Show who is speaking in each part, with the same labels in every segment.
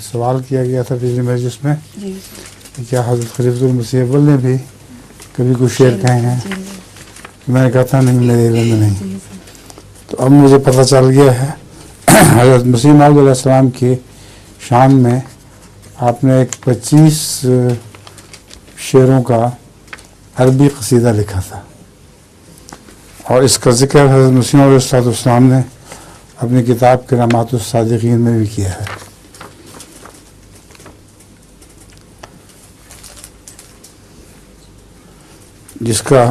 Speaker 1: سوال کیا گیا تھا پچھلی مجلس میں
Speaker 2: جی
Speaker 1: کیا حضرت خلیفۃ المسیح اول نے بھی کبھی کوئی شعر کہے ہیں؟ میں نے کہا تھا نہیں، میرے علم میں نہیں. تو اب مجھے پتہ چل گیا ہے حضرت مسیح موعود علیہ السلام کی شان میں آپ نے ایک 25 شعروں کا عربی قصیدہ لکھا تھا، اور اس کا ذکر حضرت مسیح موعود علیہ السلام نے اپنی کتاب کرامات الصادقین میں بھی کیا ہے. جس کا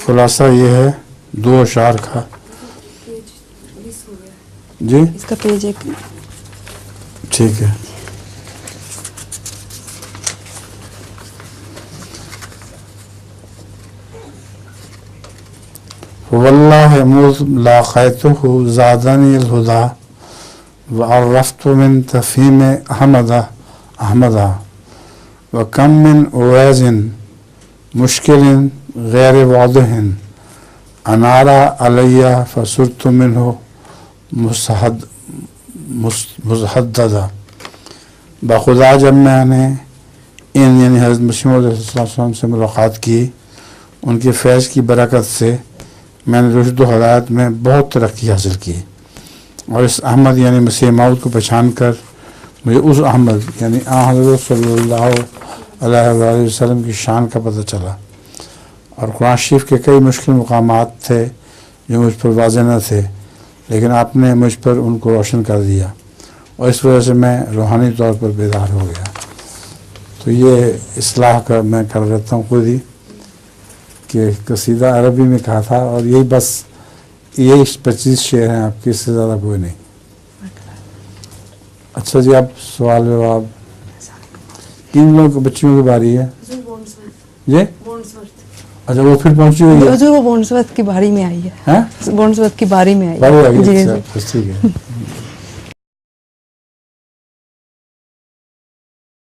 Speaker 1: خلاصہ یہ ہے 2 اشعار کا. جی
Speaker 2: اس کا پیج ایک
Speaker 1: ٹھیک ہے. واللہ مذ لاقیتہ زادنی الہدی وعرفت من تفہیم احمدہ وکم من اویز مشکل غیر واضح انارا علیہ فصرت منہ مزہددہ. بخدا جب میں نے یعنی حضرت مسیح موعود علیہ السلام سے ملاقات کی، ان کے فیض کی برکت سے میں نے رشد و ہدایت میں بہت ترقی حاصل کی، اور اس احمد یعنی مسیح موعود کو پہچان کر مجھے اس احمد یعنی حضرت صلی اللہ علیہ وآلہ وسلم کی شان کا پتہ چلا. اور قرآن شریف کے کئی مشکل مقامات تھے جو مجھ پر واضح نہ تھے، لیکن آپ نے مجھ پر ان کو روشن کر دیا، اور اس وجہ سے میں روحانی طور پر بیدار ہو گیا. تو یہ اصلاح کا میں کر لیتا ہوں خود ہی کہ قصیدہ عربی میں کہا تھا، اور یہی بس یہی 25 شعر ہیں آپ کے، اس سے زیادہ کوئی نہیں. اچھا جی، اب سوال جواب. کن لوگوں بچیوں کی باری ہے جی؟ اچھا وہ پھر پہنچی ہوئی ہے؟
Speaker 2: وہ بونسورتھ کی باری میں آئی ہے، بونسورتھ کی باری میں آئی ہے.
Speaker 1: باری آ گئی،
Speaker 2: جی
Speaker 1: اچھا ٹھیک ہے.